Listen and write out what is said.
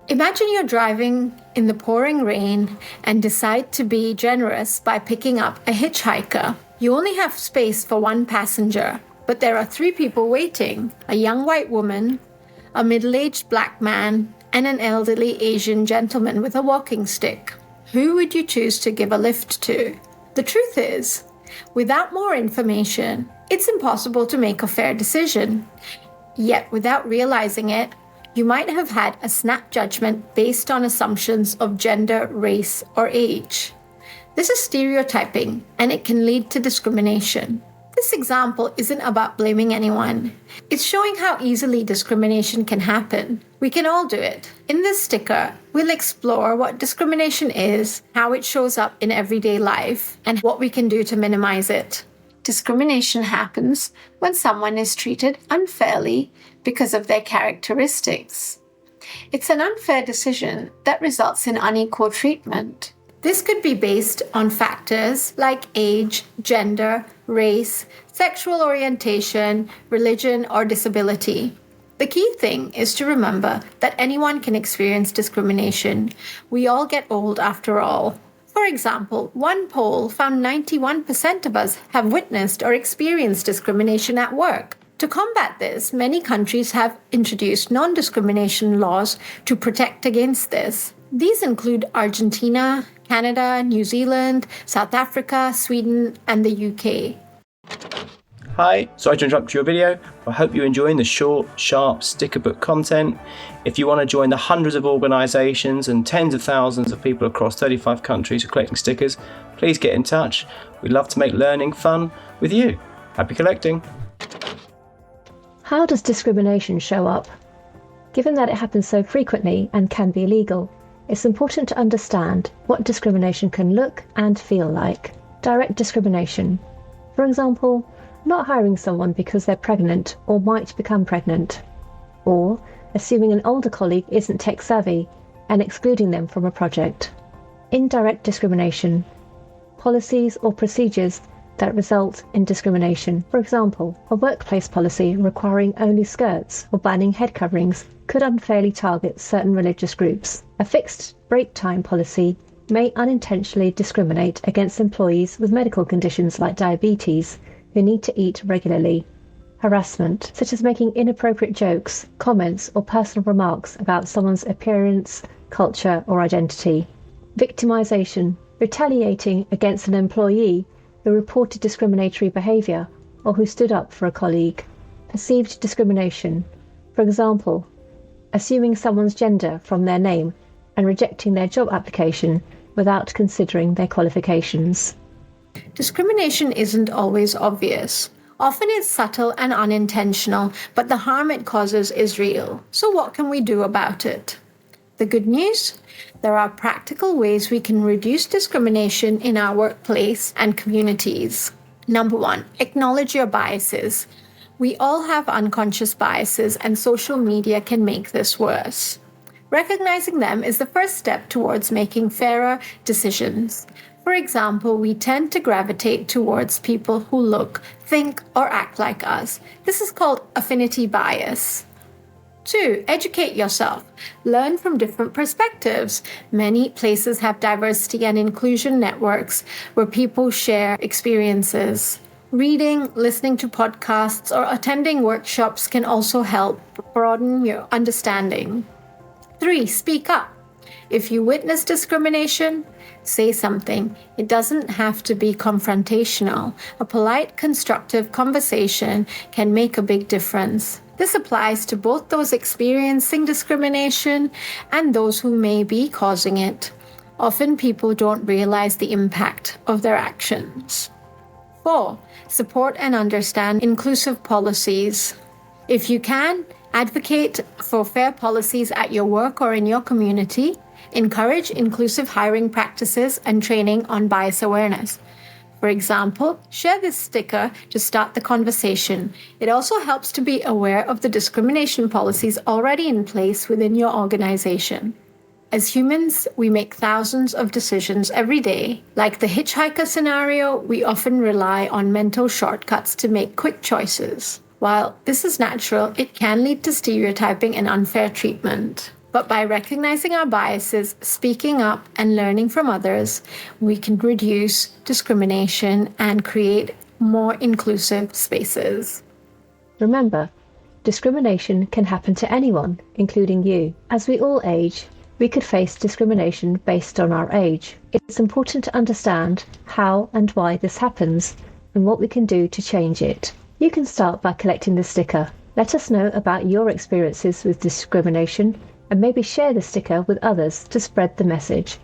Imagine you're driving in the pouring rain and decide to be generous by picking up a hitchhiker. You only have space for one passenger, but there are 3 people waiting: a young white woman, a middle-aged black man, and an elderly Asian gentleman with a walking stick. Who would you choose to give a lift to? The truth is, without more information, it's impossible to make a fair decision. Yet, without realizing it, you might have had a snap judgment based on assumptions of gender, race, or age. This is stereotyping, and it can lead to discrimination. This example isn't about blaming anyone. It's showing how easily discrimination can happen. We can all do it. In this sticker, we'll explore what discrimination is, how it shows up in everyday life, and what we can do to minimize it. Discrimination happens when someone is treated unfairly because of their characteristics. It's an unfair decision that results in unequal treatment. This could be based on factors like age, gender, race, sexual orientation, religion, or disability. The key thing is to remember that anyone can experience discrimination. We all get old after all. For example, one poll found 91% of us have witnessed or experienced discrimination at work. To combat this, many countries have introduced non-discrimination laws to protect against this. These include Argentina, Canada, New Zealand, South Africa, Sweden, and the UK. Hi, sorry to interrupt your video. I hope you're enjoying the short, sharp sticker book content. If you want to join the hundreds of organisations and tens of thousands of people across 35 countries who are collecting stickers, please get in touch. We'd love to make learning fun with you. Happy collecting. How does discrimination show up? Given that it happens so frequently and can be illegal, it's important to understand what discrimination can look and feel like. Direct discrimination. For example, not hiring someone because they're pregnant or might become pregnant, or assuming an older colleague isn't tech savvy and excluding them from a project. Indirect discrimination. Policies or procedures that result in discrimination. For example, a workplace policy requiring only skirts or banning head coverings could unfairly target certain religious groups. A fixed break time policy may unintentionally discriminate against employees with medical conditions like diabetes who need to eat regularly. Harassment, such as making inappropriate jokes, comments, or personal remarks about someone's appearance, culture, or identity. Victimization, retaliating against an employee who reported discriminatory behavior or who stood up for a colleague. Perceived discrimination, for example, assuming someone's gender from their name and rejecting their job application without considering their qualifications. Discrimination isn't always obvious. Often it's subtle and unintentional, but the harm it causes is real. So what can we do about it? The good news? There are practical ways we can reduce discrimination in our workplace and communities. Number 1, acknowledge your biases. We all have unconscious biases, and social media can make this worse. Recognizing them is the first step towards making fairer decisions. For example, we tend to gravitate towards people who look, think, or act like us. This is called affinity bias. 2, educate yourself. Learn from different perspectives. Many places have diversity and inclusion networks where people share experiences. Reading, listening to podcasts, or attending workshops can also help broaden your understanding. 3, speak up. If you witness discrimination, say something. It doesn't have to be confrontational. A polite, constructive conversation can make a big difference. This applies to both those experiencing discrimination and those who may be causing it. Often people don't realize the impact of their actions. 4, support and understand inclusive policies. If you can, advocate for fair policies at your work or in your community. Encourage inclusive hiring practices and training on bias awareness. For example, share this sticker to start the conversation. It also helps to be aware of the discrimination policies already in place within your organization. As humans, we make thousands of decisions every day. Like the hitchhiker scenario, we often rely on mental shortcuts to make quick choices. While this is natural, it can lead to stereotyping and unfair treatment. But by recognizing our biases, speaking up, and learning from others, we can reduce discrimination and create more inclusive spaces. Remember, discrimination can happen to anyone, including you. As we all age, we could face discrimination based on our age. It's important to understand how and why this happens and what we can do to change it. You can start by collecting the sticker. Let us know about your experiences with discrimination and maybe share the sticker with others to spread the message.